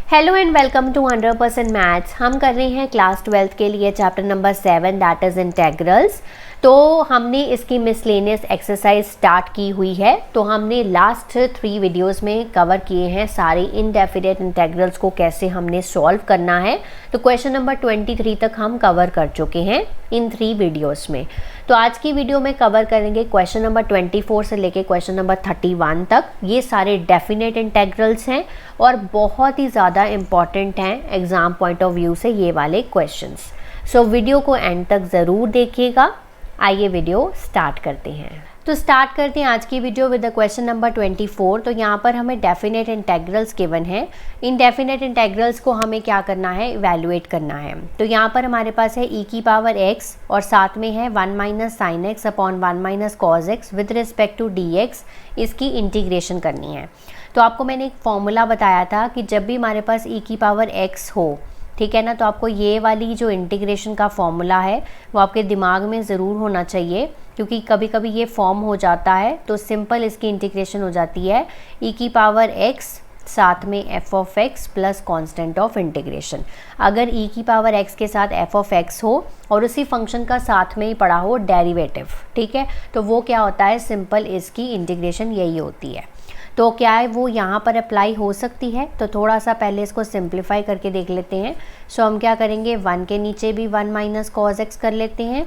Hello and welcome to 100% maths. हम कर रहे हैं क्लास 12 के लिए chapter number 7 that is integrals. तो हमने इसकी मिसलेनियस एक्सरसाइज स्टार्ट की हुई है। तो हमने लास्ट 3 वीडियोस में कवर किए हैं सारे इनडेफिनेट इंटेग्रल्स को कैसे हमने सॉल्व करना है। तो क्वेश्चन नंबर 23 तक हम कवर कर चुके हैं इन 3 वीडियोस में। तो आज की वीडियो में कवर करेंगे क्वेश्चन नंबर 24 से लेके क्वेश्चन नंबर 31 तक। ये सारे डेफिनेट इंटेग्रल्स हैं और बहुत ही ज़्यादा इम्पॉर्टेंट हैं एग्ज़ाम पॉइंट ऑफ व्यू से ये वाले क्वेश्चंस। सो वीडियो को एंड तक ज़रूर देखिएगा। आइए वीडियो स्टार्ट करते हैं। तो स्टार्ट करते हैं आज की video with the question number 24। तो यहाँ पर हमें डेफिनेट इंटेग्रल्स गिवन है। इन डेफिनेट इंटेग्रल्स को हमें क्या करना है, इवैल्यूएट करना है। तो यहाँ पर हमारे पास है e की पावर x और साथ में है 1 minus sine x upon 1 minus cos x with respect to dx। इसकी इंटीग्रेशन करनी है। तो आपको मैंने एक फॉर्मूला बताया था कि जब भी हमारे पास e की पावर x हो, ठीक है ना, तो आपको ये वाली जो इंटीग्रेशन का फॉर्मूला है वो आपके दिमाग में ज़रूर होना चाहिए, क्योंकि कभी कभी ये फॉर्म हो जाता है। तो सिंपल इसकी इंटीग्रेशन हो जाती है e की पावर x साथ में f of x plus constant of integration. अगर e की पावर x के साथ f ऑफ x हो और उसी फंक्शन का साथ में ही पड़ा हो डेरिवेटिव, ठीक है, तो वो क्या होता है, सिंपल इसकी इंटीग्रेशन यही होती है। तो क्या है वो यहाँ पर अप्लाई हो सकती है। तो थोड़ा सा पहले इसको सिंप्लीफाई करके देख लेते हैं। सो हम क्या करेंगे, 1 के नीचे भी 1 माइनस कॉज एक्स कर लेते हैं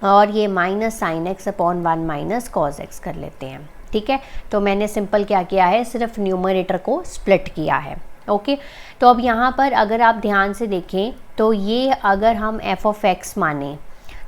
और ये minus sine x upon 1 minus cos x कर लेते हैं, ठीक है। तो मैंने सिंपल क्या किया है, सिर्फ न्यूमरेटर को स्प्लिट किया है। ओके, तो अब यहाँ पर अगर आप ध्यान से देखें तो ये अगर हम f ऑफ x माने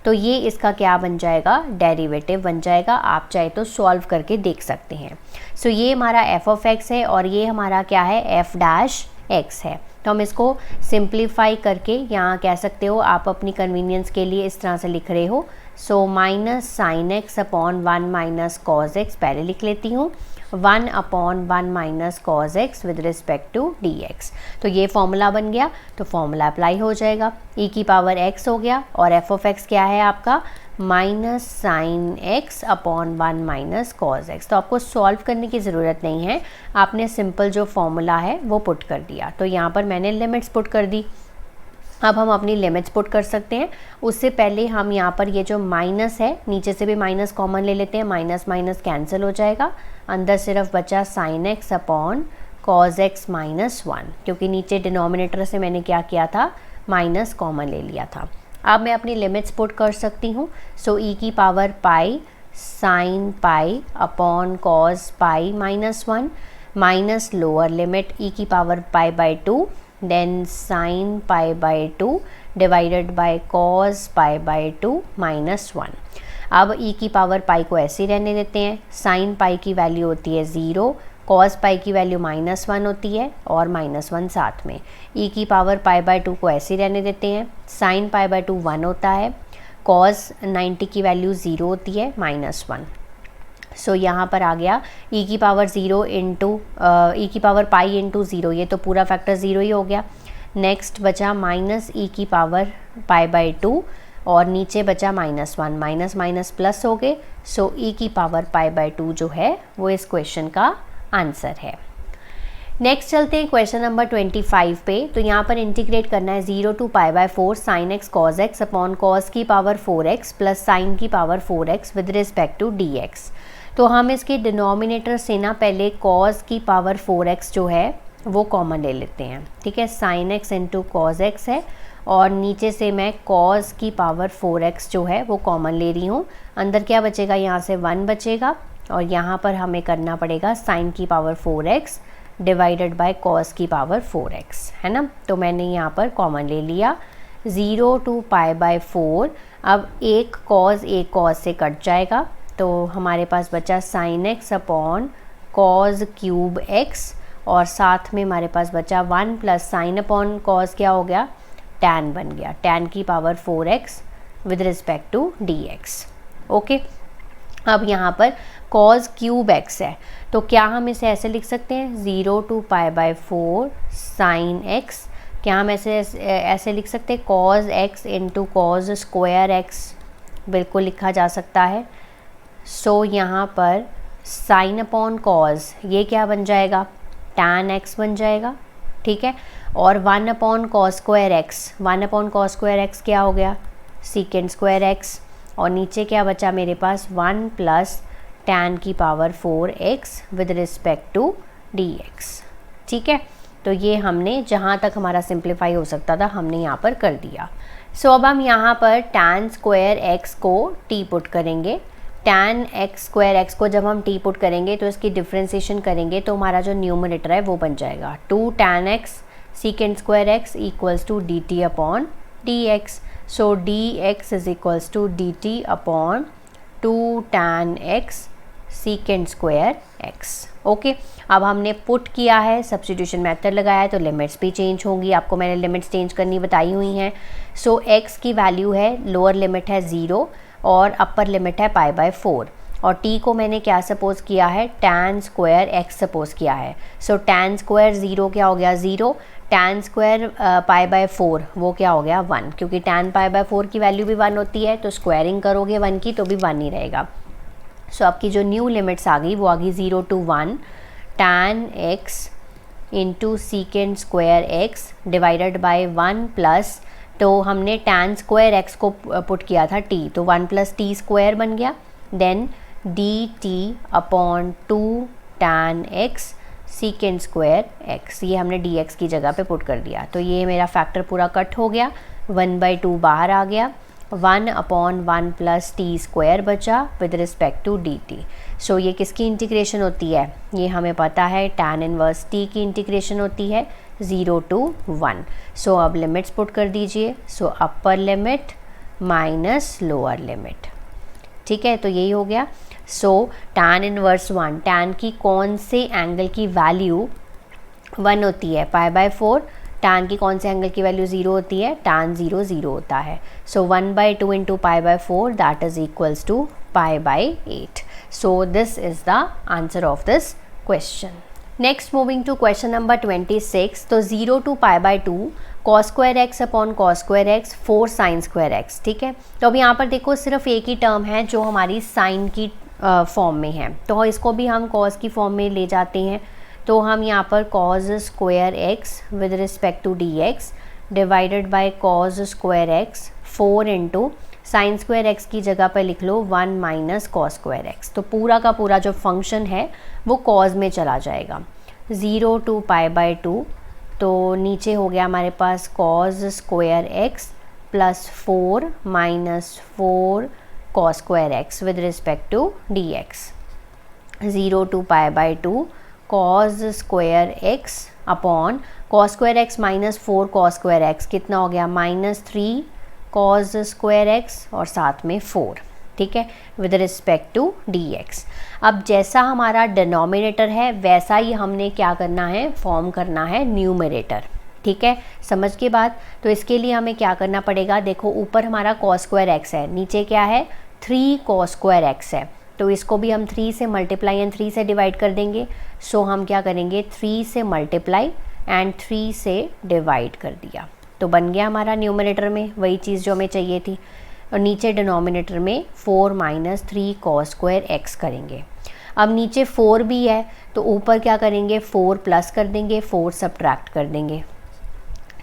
तो ये इसका क्या बन जाएगा, डेरिवेटिव बन जाएगा। आप चाहे तो सॉल्व करके देख सकते हैं। सो ये हमारा f ऑफ x है और ये हमारा क्या है, f डैश x है। तो हम इसको सिंप्लीफाई करके यहाँ कह सकते हो, आप अपनी कन्वीनियंस के लिए इस तरह से लिख रहे हो। So minus sine x upon 1 minus cos x पहले लिख लेती हूँ, 1 upon 1 minus cos x with respect to dx। तो ये फॉर्मूला बन गया, तो फॉर्मूला अप्लाई हो जाएगा। e की पावर x हो गया और f ऑफ x क्या है आपका, minus sine x upon 1 minus cos x. तो आपको सॉल्व करने की ज़रूरत नहीं है, आपने सिंपल जो फॉर्मूला है वो पुट कर दिया। तो यहाँ पर मैंने लिमिट्स पुट कर दी। अब हम अपनी लिमिट्स पुट कर सकते हैं। उससे पहले हम यहाँ पर ये जो माइनस है, नीचे से भी माइनस कॉमन ले लेते हैं। माइनस माइनस कैंसिल हो जाएगा, अंदर सिर्फ बचा sign x upon cos x minus 1, क्योंकि नीचे डिनोमिनेटर से मैंने क्या किया था, माइनस कॉमन ले लिया था। अब मैं अपनी लिमिट्स पुट कर सकती हूँ। सो e की power pi sine pi upon cos pi minus 1 minus lower limit e की power pi by 2 then sine pi by 2 divided by cos pi by 2 minus 1। अब e की पावर पाई को ऐसे ही रहने देते हैं। साइन पाई की वैल्यू होती है 0, कॉस पाई की वैल्यू माइनस 1 होती है और माइनस 1 साथ में। e की पावर पाई बाई 2 को ऐसे ही रहने देते हैं। साइन पाई बाई 2 1 होता है, कॉस 90 की वैल्यू 0 होती है, माइनस 1। सो यहाँ पर आ गया e की पावर 0 इंटू e की पावर पाई इंटू 0, ये तो पूरा फैक्टर 0 ही हो गया। नेक्स्ट बचा माइनस e की पावर पाई बाई 2 और नीचे बचा माइनस 1, माइनस माइनस प्लस हो गए। सो e की पावर पाई बाई 2 जो है वो इस क्वेश्चन का आंसर है। नेक्स्ट चलते हैं क्वेश्चन नंबर 25 पे। तो यहाँ पर इंटीग्रेट करना है 0 to pi by 4 sine x cos x upon cos की पावर 4x प्लस साइन की power 4x with respect to dx। तो हम इसके डिनोमिनेटर से ना पहले कॉज की पावर 4x जो है वो कॉमन ले लेते हैं, ठीक है। Sine x into cos x है और नीचे से मैं कॉज की पावर 4x जो है वो कॉमन ले रही हूँ। अंदर क्या बचेगा, यहाँ से 1 बचेगा और यहाँ पर हमें करना पड़ेगा साइन की power 4x divided by cos की पावर 4x, है ना। तो मैंने यहाँ पर कॉमन ले लिया 0 टू पाई बाय 4। अब एक कॉज से कट जाएगा, तो हमारे पास बचा sign x upon cause cube x और साथ में हमारे पास बचा 1 प्लस साइन अपॉन कॉज क्या हो गया, टैन बन गया, टैन की power 4x with respect to dx। Okay, अब यहाँ पर कॉज क्यूब एक्स है, तो क्या हम इसे ऐसे लिख सकते हैं 0 to pi by 4 sine x. क्या हम ऐसे लिख सकते हैं cos x into cos square x, बिल्कुल लिखा जा सकता है। सो यहाँ पर साइन अपॉन कॉज ये क्या बन जाएगा, टैन एक्स बन जाएगा, ठीक है। और 1 upon cos square x, 1 upon cos square x क्या हो गया, सीकेंड स्क्वायर एक्स, और नीचे क्या बचा मेरे पास 1 प्लस tan की power 4x with respect to dx, ठीक है। तो ये हमने जहाँ तक हमारा सिंप्लीफाई हो सकता था हमने यहाँ पर कर दिया। सो अब हम यहाँ पर tan स्क्वायर x को t पुट करेंगे। tan x स्क्वायर x को जब हम t पुट करेंगे तो इसकी डिफ्रेंसिएशन करेंगे तो हमारा जो न्यूमरेटर है वो बन जाएगा 2 tan x secant square x equals to dt upon dx। So dx is equals to dt upon 2 tan x secant square x। Okay, अब हमने पुट किया है, सब्स्टिट्यूशन मेथड लगाया है, तो लिमिट्स भी चेंज होंगी। आपको मैंने लिमिट्स चेंज करनी बताई हुई हैं। सो x की वैल्यू है, लोअर लिमिट है 0 और अपर लिमिट है π/4, और t को मैंने क्या सपोज किया है, tan स्क्वायर x सपोज किया है। सो tan स्क्वायर 0 क्या हो गया 0, tan स्क्वायर π/4 वो क्या हो गया 1, क्योंकि tan π/4 की वैल्यू भी 1 होती है, तो स्क्वायरिंग करोगे 1 की तो भी 1 ही रहेगा। सो आपकी जो न्यू लिमिट्स आ गई वो आ गई 0 to 1 tan x into सीकेंड square x divided by 1 plus, तो हमने tan स्क्वायर x को पुट किया था t, तो 1 प्लस टी स्क्वायर बन गया, then dt upon 2 tan x secant square x, ये हमने dx की जगह पे पुट कर दिया। तो ये मेरा फैक्टर पूरा कट हो गया, 1/2 बाहर आ गया, 1 अपॉन 1 प्लस टी स्क्वायर बचा with respect to d t. So ये किसकी इंटीग्रेशन होती है, ये हमें पता है tan इनवर्स t की इंटीग्रेशन होती है 0 to 1। सो अब लिमिट्स पुट कर दीजिए। So upper limit minus lower limit, ठीक है, तो यही हो गया। सो tan इनवर्स 1, tan की कौन से एंगल की वैल्यू 1 होती है, π/4, tan की कौन से एंगल की वैल्यू 0 होती है, tan 0 0 होता है। So 1/2 into π/4 that is equals to π/8। So this is the answer of this question. Next moving to question number 26। तो 0 to π/2 cos square x upon cos square x 4 sin square x, ठीक है। तो अब यहाँ पर देखो सिर्फ एक ही टर्म है जो हमारी साइन की फॉर्म में है, तो इसको भी हम cos की फॉर्म में ले जाते हैं। तो हम यहाँ पर cos square x with respect to d x divided by cos square x 4 into sine square x की जगह पर लिख लो 1 माइनस कॉस स्क्वायर एक्स। तो पूरा का पूरा जो फंक्शन है वो cos में चला जाएगा। 0 to π/2, तो नीचे हो गया हमारे पास cos square x plus 4 minus 4 cos square x with respect to d x. 0 to π/2 cos square x upon cos square x minus 4 cos square x कितना हो गया, -3 cos स्क्वायर एक्स और साथ में 4, ठीक है, with respect to d x. अब जैसा हमारा डिनोमिनेटर है वैसा ही हमने क्या करना है, फॉर्म करना है न्यूमरेटर, ठीक है, समझ के बाद। तो इसके लिए हमें क्या करना पड़ेगा, देखो ऊपर हमारा cos स्क्वायर एक्स है, नीचे क्या है 3 cos स्क्वायर एक्स है, तो इसको भी हम 3 से मल्टीप्लाई एंड 3 से डिवाइड कर देंगे। सो हम क्या करेंगे 3 से मल्टीप्लाई एंड 3 से डिवाइड कर दिया, तो बन गया हमारा न्यूमरेटर में वही चीज़ जो हमें चाहिए थी, और नीचे डिनोमिनेटर में 4 माइनस 3 cos स्क्वायर एक्स करेंगे। अब नीचे 4 भी है तो ऊपर क्या करेंगे 4 प्लस कर देंगे, 4 सब्ट्रैक्ट कर देंगे,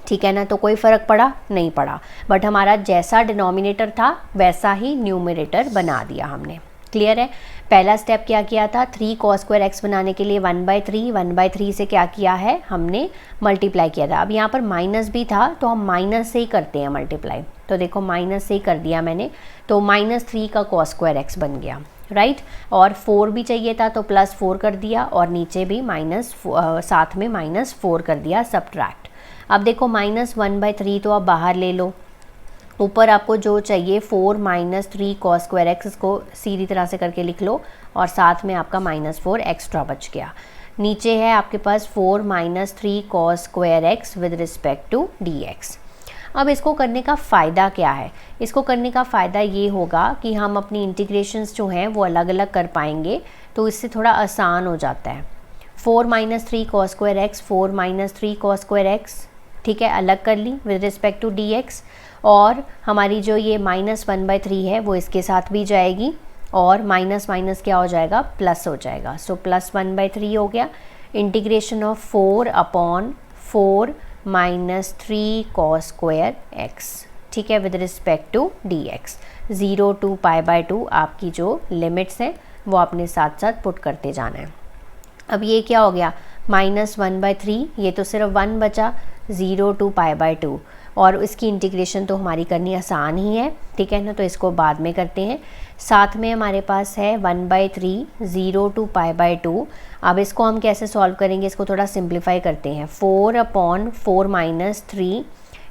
ठीक है ना। तो कोई फ़र्क पड़ा नहीं पड़ा, बट हमारा जैसा डिनोमिनेटर था वैसा ही न्यूमरेटर बना दिया हमने। क्लियर है। पहला स्टेप क्या किया था, 3 cos स्क्वायर एक्स बनाने के लिए 1/3 से क्या किया है हमने मल्टीप्लाई किया था। अब यहाँ पर माइनस भी था तो हम माइनस से ही करते हैं मल्टीप्लाई, तो देखो माइनस से ही कर दिया मैंने, तो -3 का cos स्क्वायर एक्स बन गया, राइट। और 4 भी चाहिए था तो +4 कर दिया, और नीचे भी साथ में -4 कर दिया सब्ट्रैक्ट। अब देखो -1/3 तो आप बाहर ले लो, ऊपर आपको जो चाहिए 4 माइनस 3 cos स्क्वायर एक्स को सीधी तरह से करके लिख लो, और साथ में आपका -4 एक्स्ट्रा बच गया। नीचे है आपके पास 4 minus 3 cos square x with respect to d x. अब इसको करने का फ़ायदा क्या है, इसको करने का फ़ायदा ये होगा कि हम अपनी इंटीग्रेशंस जो हैं वो अलग अलग कर पाएंगे, तो इससे थोड़ा आसान हो जाता है। 4 minus 3 cos square x 4 minus 3 cos square x, ठीक है, अलग कर ली with respect to d x, और हमारी जो ये -1/3 है वो इसके साथ भी जाएगी, और माइनस माइनस क्या हो जाएगा प्लस हो जाएगा। सो +1/3 हो गया। Integration of 4 upon 4 minus 3 cos square x, ठीक है, with respect to d x. 0 to π/2 आपकी जो लिमिट्स हैं वो आपने साथ साथ पुट करते जाना है। अब ये क्या हो गया, -1/3, ये तो सिर्फ 1 बचा, 0 to π/2, और इसकी इंटीग्रेशन तो हमारी करनी आसान ही है, ठीक है ना, तो इसको बाद में करते हैं। साथ में हमारे पास है 1/3, 0 to π/2। अब इसको हम कैसे सॉल्व करेंगे, इसको थोड़ा सिंप्लीफाई करते हैं। 4/4 - 3,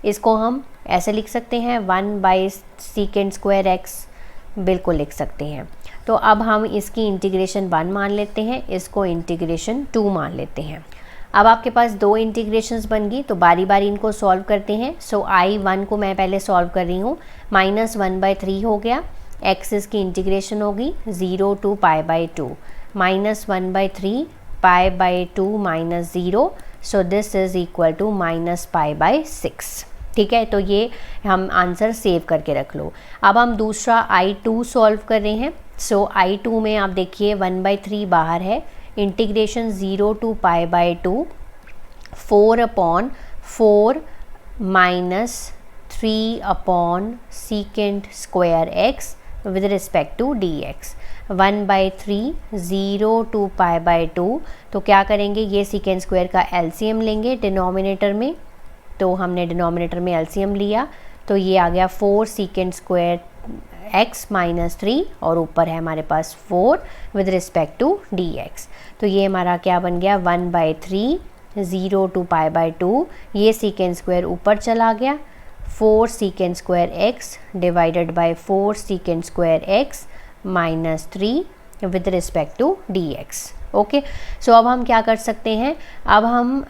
इसको हम ऐसे लिख सकते हैं 1/sec² x, बिल्कुल लिख सकते हैं। तो अब हम इसकी इंटीग्रेशन 1 मान लेते हैं, इसको इंटीग्रेशन 2 मान लेते हैं। अब आपके पास दो इंटीग्रेशंस बन गई, तो बारी बारी इनको सॉल्व करते हैं। सो I1 को मैं पहले सॉल्व कर रही हूँ, -1/3 हो गया, x इसकी इंटीग्रेशन होगी 0 to π/2, -1/3 π/2 - 0, so this is equal to -π/6, ठीक है। तो ये हम आंसर सेव करके रख लो। अब हम दूसरा I2 सॉल्व कर रहे हैं। सो I2 में आप देखिए 1/3 बाहर है, integration 0 to π/2, 4/4 - 3/sec² x with respect to dx, 1/3, 0 to π/2। तो क्या करेंगे, ये sec² का LCM लेंगे डिनोमिनेटर में, तो हमने डिनोमिनेटर में LCM लिया, तो ये आ गया 4 sec² x - 3, और ऊपर है हमारे पास 4 विद रिस्पेक्ट टू dx। तो ये हमारा क्या बन गया, 1/3, 0 to π/2, ये sec² ऊपर चला गया, 4 sec² x divided by 4 sec² x - 3 with respect to dx। Okay, so अब हम क्या कर सकते हैं, अब हम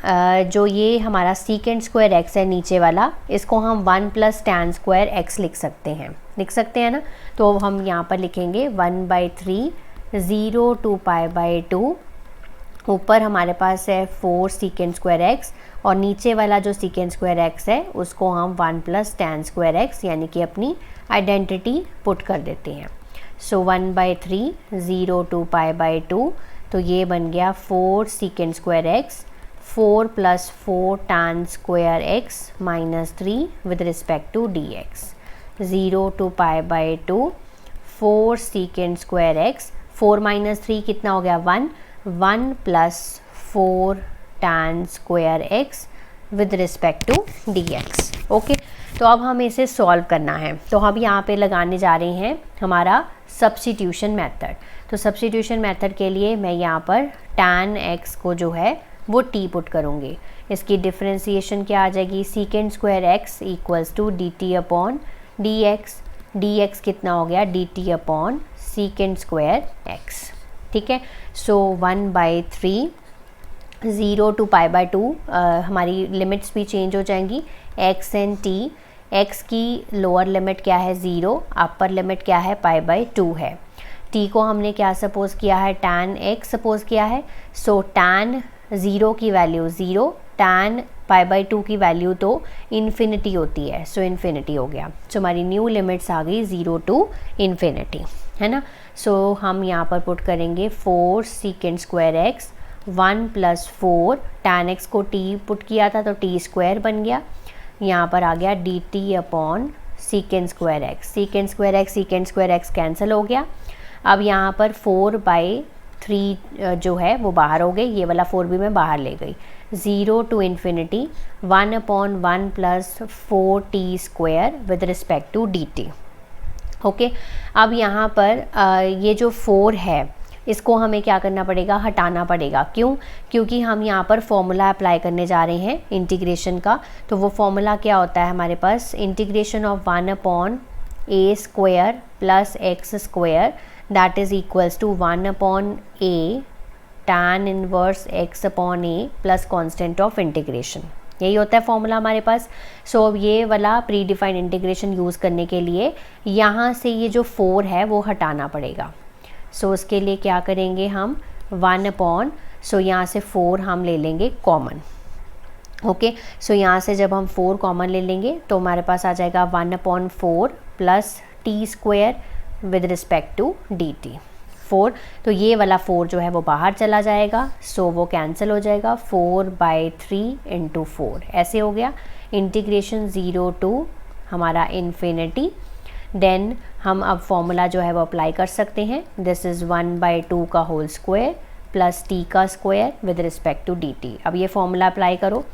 जो ये हमारा sec² x है नीचे वाला, इसको हम 1 + tan² x लिख सकते हैं ना। तो हम यहाँ पर लिखेंगे 1/3, 0 to π/2, ऊपर हमारे पास है 4 sec² x, और नीचे वाला जो sec² x है उसको हम 1 + tan² x यानी कि अपनी आइडेंटिटी पुट कर देते हैं। सो 1/3, 0 to π/2, तो ये बन गया 4 sec² x, 4 + 4 tan² x - 3 with respect to dx, 0 to π/2, 4 sec² x, 4 - 3 कितना हो गया, 1, 1 + 4 tan² x with respect to dx। Okay, तो अब हमें इसे सॉल्व करना है, तो हम यहाँ पे लगाने जा रहे हैं हमारा सब्स्टिट्यूशन मेथड। तो सब्स्टिट्यूशन मेथड के लिए मैं यहाँ पर tan x को जो है वो t पुट करूँगी। इसकी डिफ्रेंसिएशन क्या आ जाएगी, sec² x equals to dt/dx, dx कितना हो गया, dt/sec² x, ठीक है। सो 1/3, 0 to π/2, हमारी लिमिट्स भी चेंज हो जाएंगी, x एंड t। x की लोअर लिमिट क्या है 0, अपर लिमिट क्या है π/2 है। t को हमने क्या सपोज किया है, tan x सपोज किया है। सो tan 0 की वैल्यू 0, tan π/2 की वैल्यू तो इन्फिनिटी होती है, सो इन्फिनिटी हो गया। सो हमारी न्यू लिमिट्स आ गई 0 to इन्फिनिटी, है ना। सो हम यहाँ पर पुट करेंगे 4 sec² x, 1 + 4 tan x को t पुट किया था तो t² बन गया, यहाँ पर आ गया dt/sec² x, sec² x cancel हो गया। अब यहाँ पर 4/3 जो है वो बाहर हो गई, ये वाला 4 भी मैं बाहर ले गई, 0 to infinity 1/1 + 4t² with respect to dt। Okay, अब यहाँ पर ये जो 4 है इसको हमें क्या करना पड़ेगा, हटाना पड़ेगा। क्यों, क्योंकि हम यहाँ पर फॉर्मूला अप्लाई करने जा रहे हैं इंटीग्रेशन का। तो वो फॉर्मूला क्या होता है हमारे पास, integration of 1/a² + x² that is equals to 1/a tan inverse x/a plus constant of integration, यही होता है फॉर्मूला हमारे पास। सो अब ये वाला प्री डिफाइंड इंटीग्रेशन यूज़ करने के लिए यहाँ से ये जो 4 है वो हटाना पड़ेगा। सो उसके लिए क्या करेंगे हम, 1/, सो यहाँ से 4 हम ले लेंगे कॉमन। ओके, सो यहाँ से जब हम 4 कॉमन ले लेंगे तो हमारे पास आ जाएगा 1/4 + t² with respect to dt, 4, तो ये वाला 4 जो है वो बाहर चला जाएगा, सो वो कैंसिल हो जाएगा, 4/3 × 4 ऐसे हो गया। इंटीग्रेशन 0 टू हमारा इन्फिनिटी। देन हम अब फॉर्मूला जो है वो अप्लाई कर सकते हैं, दिस इज़ 1/2 का होल स्क्वायर प्लस t का square with respect to dt। अब ये फॉर्मूला अप्लाई करो,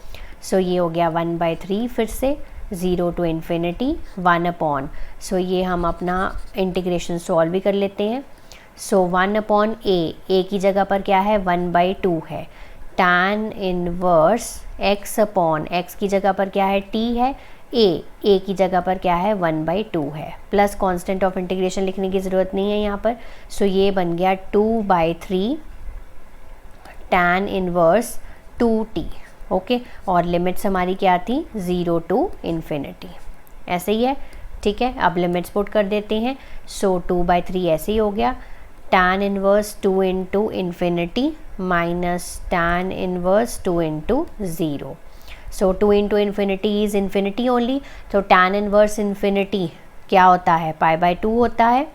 सो ये हो गया 1/3, फिर से 0 टू इन्फिनिटी 1/, सो ये हम अपना इंटीग्रेशन सॉल्व भी कर लेते हैं। सो 1/a की जगह पर क्या है 1/2 है, tan इनवर्स x की जगह पर क्या है t है, a की जगह पर क्या है 1/2 है, प्लस कांस्टेंट ऑफ इंटीग्रेशन लिखने की ज़रूरत नहीं है यहाँ पर। सो ये बन गया 2/3 tan इनवर्स 2t। ओके, और लिमिट्स हमारी क्या थी 0 टू इन्फिनिटी, ऐसे ही है। ठीक है, अब लिमिट्स पुट कर देते हैं। सो 2/3 ऐसे ही हो गया, tan inverse 2 × infinity minus tan inverse 2 × 0। So 2 × infinity is infinity only, तो tan इनवर्स इन्फिनिटी क्या होता है π/2 होता है।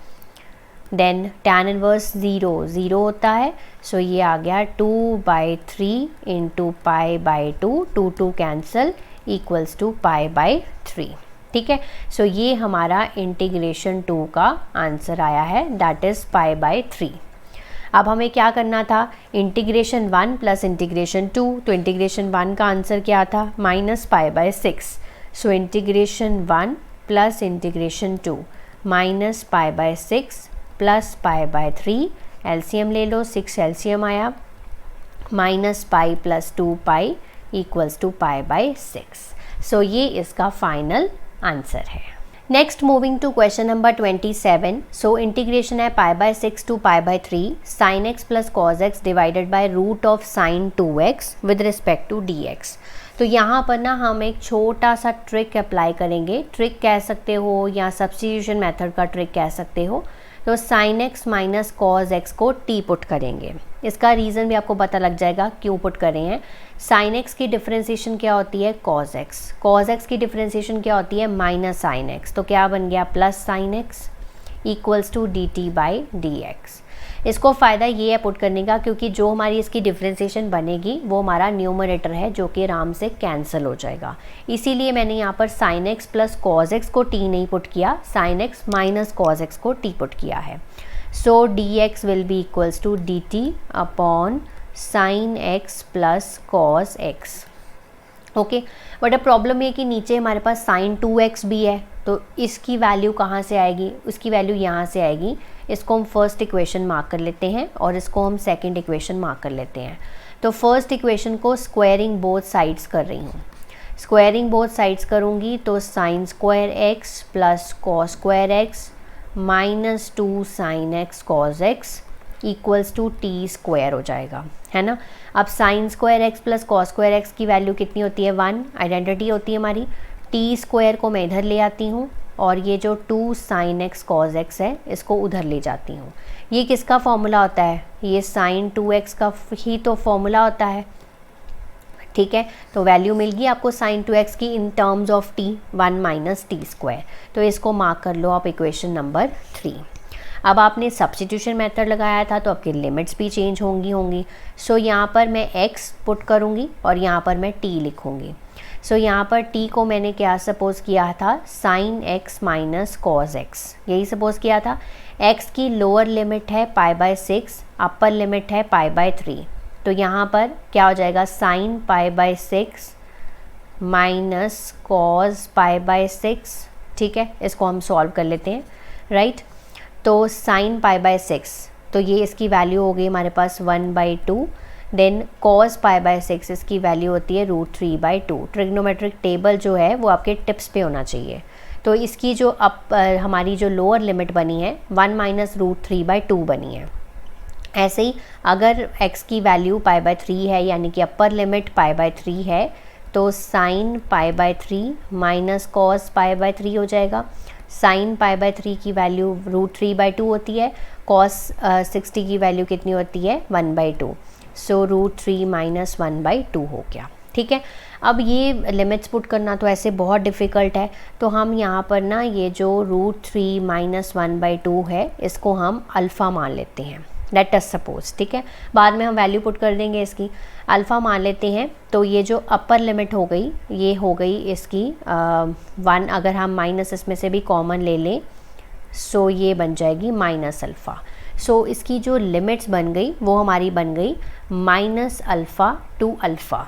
देन tan इनवर्स 0 होता है, सो ये आ गया 2/3 × π/2, 2 कैंसल इक्वल्स टू π/3। ठीक है, सो ये हमारा इंटीग्रेशन 2 का आंसर आया है, दैट इज़ π/3। अब हमें क्या करना था, इंटीग्रेशन 1 प्लस इंटीग्रेशन 2, तो इंटीग्रेशन 1 का आंसर क्या था -π/6। So integration 1 plus integration 2 -π/6 plus π/3, LCM ले लो, 6 एलसीएम आया, -π + 2π इक्वल्स टू π/6। सो ये इसका फाइनल आंसर है। Next moving to question number 27। So integration है π/6 to π/3 sin x plus cos x divided by root of sin 2x with respect to dx। तो यहाँ पर ना हम एक छोटा सा ट्रिक अप्लाई करेंगे, ट्रिक कह सकते हो या सब्स्टिट्यूशन मेथड का ट्रिक कह सकते हो। तो sin x minus cos x को t पुट करेंगे, इसका रीज़न भी आपको पता लग जाएगा क्यों पुट कर रहे हैं। sin x की डिफरेंशिएशन क्या होती है cos x की डिफरेंशिएशन क्या होती है -sin x, तो क्या बन गया plus sin x equals to dt/dx। इसको फ़ायदा ये है पुट करने का क्योंकि जो हमारी इसकी डिफरेंशिएशन बनेगी वो हमारा न्यूमरेटर है जो कि आराम से कैंसिल हो जाएगा, इसीलिए मैंने यहाँ पर sin x plus cos x को t नहीं पुट किया, sin x minus cos x को t पुट किया है। So dx will be equals to dt upon sin x plus cos x। Okay, but अब प्रॉब्लम ये कि नीचे हमारे पास sin 2x भी है, तो इसकी वैल्यू कहाँ से आएगी, उसकी वैल्यू यहाँ से आएगी। इसको हम फर्स्ट इक्वेशन मार्क कर लेते हैं और इसको हम सेकंड इक्वेशन मार्क कर लेते हैं। तो फर्स्ट इक्वेशन को स्क्वायरिंग बोथ साइड्स कर रही हूँ, स्क्वायरिंग बोथ साइड्स करूँगी तो sin square x plus cos square x minus 2 sin x cos x equals to t square हो जाएगा, है ना। अब sin square x plus cos square x की वैल्यू कितनी होती है 1, आइडेंटिटी होती है हमारी। t स्क्वायर को मैं इधर ले आती हूँ और ये जो 2 sin x cos x है इसको उधर ले जाती हूँ। ये किसका फॉर्मूला होता है, ये sin 2x का ही तो फॉर्मूला होता है। ठीक है, तो वैल्यू मिल गई आपको sin 2x की in terms of t, 1 minus t square. तो इसको मार्क कर लो आप इक्वेशन नंबर 3। अब आपने सब्स्टिट्यूशन मेथड लगाया था तो आपकी लिमिट्स भी चेंज होंगी। सो यहाँ पर मैं x पुट करूँगी और यहाँ पर मैं t लिखूँगी। सो यहाँ पर t को मैंने क्या सपोज़ किया था sin x minus cos x, यही सपोज़ किया था। x की लोअर लिमिट है π/6, अपर लिमिट है π/3, तो यहाँ पर क्या हो जाएगा sin π/6 माइनस cos π/6। ठीक है, इसको हम सॉल्व कर लेते हैं, राइट। तो sin π/6, तो ये इसकी वैल्यू हो गई हमारे पास 1/2। देन cos π/6 इसकी वैल्यू होती है √3/2। ट्रिग्नोमेट्रिक टेबल जो है वो आपके टिप्स पे होना चाहिए। तो इसकी जो हमारी जो लोअर लिमिट बनी है 1 माइनस √3/2 बनी है। ऐसे ही अगर x की वैल्यू π/3 है यानी कि अपर लिमिट π/3 है तो sin π/3 माइनस cos π/3 हो जाएगा। sin π/3 की वैल्यू √3/2 होती है, cos 60 की वैल्यू कितनी होती है 1/2। सो √3 माइनस 1/2 हो गया। ठीक है, अब ये लिमिट्स पुट करना तो ऐसे बहुत डिफ़िकल्ट है, तो हम यहाँ पर ना ये जो √3 माइनस 1/2 है इसको हम अल्फ़ा मान लेते हैं। लेट अस सपोज, ठीक है, बाद में हम वैल्यू पुट कर देंगे इसकी। अल्फ़ा मान लेते हैं, तो ये जो अपर लिमिट हो गई ये हो गई इसकी 1, अगर हम माइनस इसमें से भी कॉमन ले लें सो ये बन जाएगी माइनस अल्फ़ा। सो इसकी जो लिमिट्स बन गई वो हमारी बन गई माइनस अल्फ़ा टू अल्फ़ा।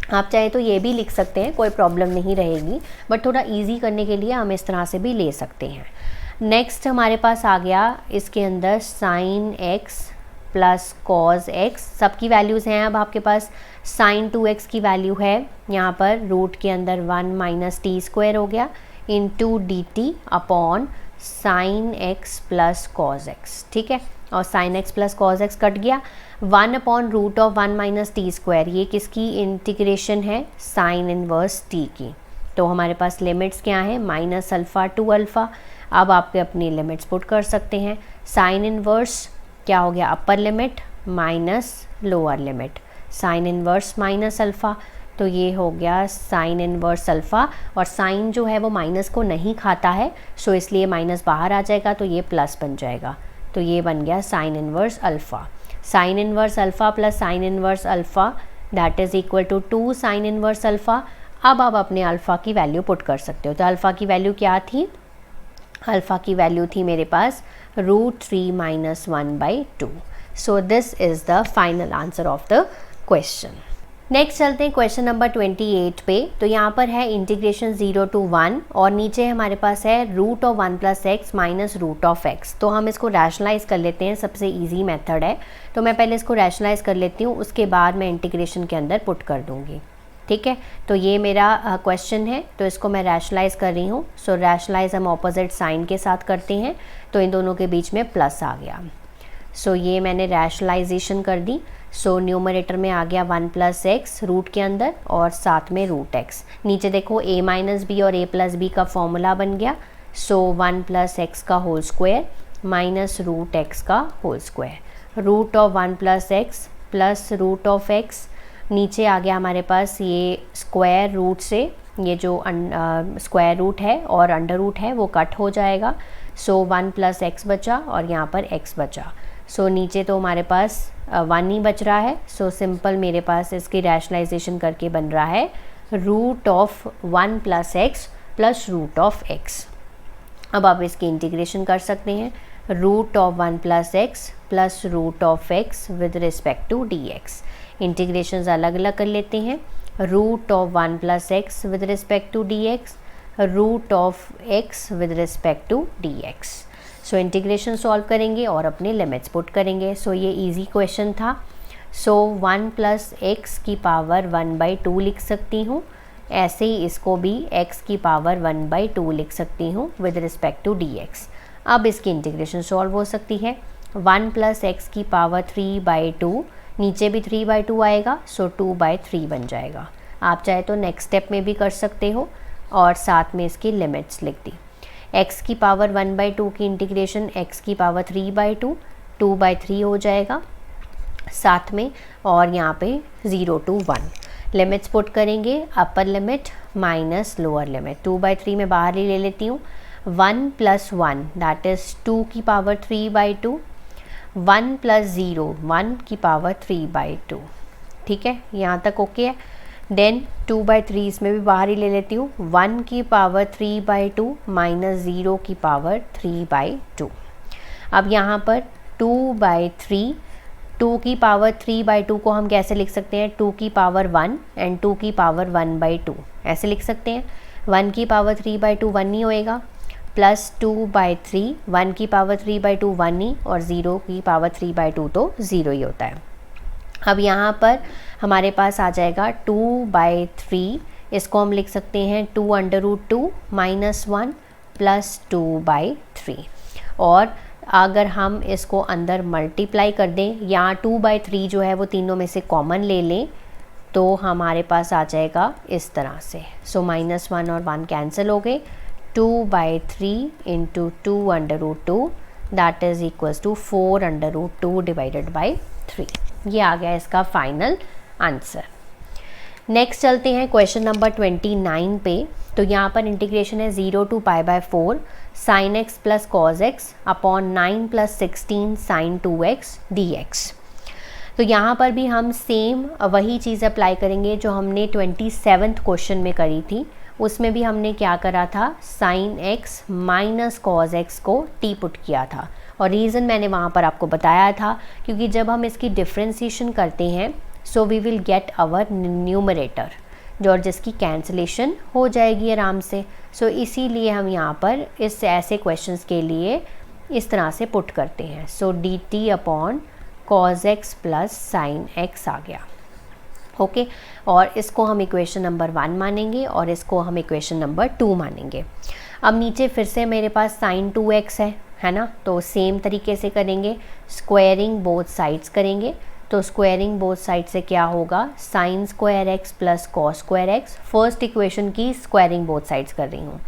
आप चाहे तो ये भी लिख सकते हैं, कोई प्रॉब्लम नहीं रहेगी, बट थोड़ा इजी करने के लिए हम इस तरह से भी ले सकते हैं। नेक्स्ट हमारे पास आ गया इसके अंदर sign x plus cos x, सबकी वैल्यूज़ हैं अब आपके पास। साइन 2x की वैल्यू है यहाँ पर रूट के अंदर 1 माइनस टी स्क्वायर हो गया into d t upon sine x plus cos x, ठीक है, और sine x plus cos x cut गया। 1 upon root of 1 minus t square, ये किसकी इंटीग्रेशन है, साइन इनवर्स टी की। तो हमारे पास लिमिट्स क्या हैं, माइनस अल्फ़ा टू अल्फ़ा। अब आप अपनी लिमिट्स पुट कर सकते हैं। साइन इनवर्स क्या हो गया, अपर limit minus lower limit, sine inverse minus alpha, तो ये हो गया साइन इनवर्स अल्फ़ा। और साइन जो है वो माइनस को नहीं खाता है, सो इसलिए माइनस बाहर आ जाएगा तो ये प्लस बन जाएगा, तो ये बन गया sine inverse alpha. Sine inverse alpha plus sine inverse alpha that is equal to 2 sine inverse alpha. अब आप अपने अल्फ़ा की वैल्यू पुट कर सकते हो। तो अल्फ़ा की वैल्यू क्या थी, अल्फ़ा की वैल्यू थी मेरे पास √3 - 1/2। सो this is the final answer of the question. Next चलते हैं क्वेश्चन नंबर 28 पे। तो यहाँ पर है इंटीग्रेशन 0 to 1 और नीचे हमारे पास है root of 1 + x minus root of x। तो हम इसको रैशनलाइज़ कर लेते हैं, सबसे इजी मेथड है। तो मैं पहले इसको रैशनलाइज़ कर लेती हूँ, उसके बाद मैं इंटीग्रेशन के अंदर पुट कर दूँगी, ठीक है। तो ये मेरा क्वेश्चन है, तो इसको मैं रैशनलाइज़ कर रही हूँ। सो रैशनलाइज़ हम ऑपोजिट साइन के साथ करते हैं, तो इन दोनों के बीच में प्लस आ गया। सो ये मैंने रैशनलाइजेशन कर दी। सो न्यूमरेटर में आ गया 1 + x रूट के अंदर और साथ में रूट x। नीचे देखो a - b और a + b का फॉर्मूला बन गया। सो 1 + x का whole square minus root x का whole square, root of 1 + x plus root of x। नीचे आ गया हमारे पास ये स्क्वायर रूट से, ये जो स्क्वायर रूट है और अंडर रूट है वो कट हो जाएगा। सो 1 + x बचा और यहाँ पर x बचा। सो नीचे तो हमारे पास 1 ही बच रहा है। सो सिंपल मेरे पास इसकी रैशनलाइजेशन करके बन रहा है root of 1 + x plus root of x। अब आप इसकी इंटीग्रेशन कर सकते हैं, root of 1 + x plus root of x with respect to dx। Integrations अलग अलग कर लेते हैं, root of 1 + x with respect to dx, root of x with respect to dx। So integration solve करेंगे और अपने लिमिट्स पुट करेंगे। सो ये इजी क्वेश्चन था। सो 1 + x की पावर 1/2 लिख सकती हूँ, ऐसे ही इसको भी x की पावर 1/2 लिख सकती हूँ विद रिस्पेक्ट टू dx। अब इसकी इंटीग्रेशन सॉल्व हो सकती है। 1 + x की पावर 3/2, नीचे भी 3/2 आएगा, सो 2/3 बन जाएगा। आप चाहे तो नेक्स्ट स्टेप में भी कर सकते हो और साथ में इसकी लिमिट्स लिख दी। x की पावर 1/2 की इंटीग्रेशन x की पावर 3/2, 2/3 हो जाएगा साथ में, और यहाँ पे 0 to 1। लिमिट्स पुट करेंगे, अपर लिमिट माइनस लोअर लिमिट, 2/3 में बाहर ही ले लेती हूँ। 1 + 1 दैट इज़ 2 की पावर 3/2, 1 + 0 1 की पावर 3/2, ठीक है, यहाँ तक ओके है। देन 2/3 इसमें भी बाहर ही ले लेती हूँ, 1 की पावर 3/2 माइनस 0 की पावर 3/2। अब यहाँ पर 2/3, 2 की पावर 3/2 को हम कैसे लिख सकते हैं, 2 की पावर 1 एंड 2 की पावर 1/2 ऐसे लिख सकते हैं। 1 की पावर 3/2 1 ही होएगा, प्लस 2/3, 1 की पावर 3/2 1 ही, और 0 की पावर 3/2 तो 0 ही होता है। अब यहाँ पर हमारे पास आ जाएगा 2/3, इसको हम लिख सकते हैं 2√2 - 1 प्लस 2/3। और अगर हम इसको अंदर मल्टीप्लाई कर दें, यहाँ 2/3 जो है वो तीनों में से कॉमन ले लें, तो हमारे पास आ जाएगा इस तरह से। सो -1 और 1 कैंसिल हो गए, 2/3 × 2√2 दैट इज़ इक्वल्स टू 4√2 / 3। ये आ गया इसका फाइनल आंसर। नेक्स्ट चलते हैं क्वेश्चन नंबर 29 पे। तो यहाँ पर इंटीग्रेशन है 0 to pi by 4 sine x plus cos x upon 9 plus 16 sine 2x dx। तो यहाँ पर भी हम सेम वही चीज़ अप्लाई करेंगे जो हमने 27th क्वेश्चन में करी थी। उसमें भी हमने क्या करा था, sine x minus cos x को टी पुट किया था, और रीज़न मैंने वहाँ पर आपको बताया था क्योंकि जब हम इसकी डिफ्रेंसिएशन करते हैं so we will get our numerator जो जिसकी कैंसलेशन हो जाएगी आराम से। सो इसीलिए हम यहाँ पर इस ऐसे क्वेश्चंस के लिए इस तरह से पुट करते हैं। So d t upon cos x plus sine x आ गया। ओके, और इसको हम इक्वेशन नंबर 1 मानेंगे और इसको हम इक्वेशन नंबर 2 मानेंगे। अब नीचे फिर से मेरे पास साइन 2x है ना, तो सेम तरीके से करेंगे, स्क्वायरिंग बोथ साइड्स करेंगे। तो स्क्वायरिंग बोथ साइड से क्या होगा, sine square x plus cos square x, first equation की स्क्वायरिंग बोथ साइड्स कर रही हूँ,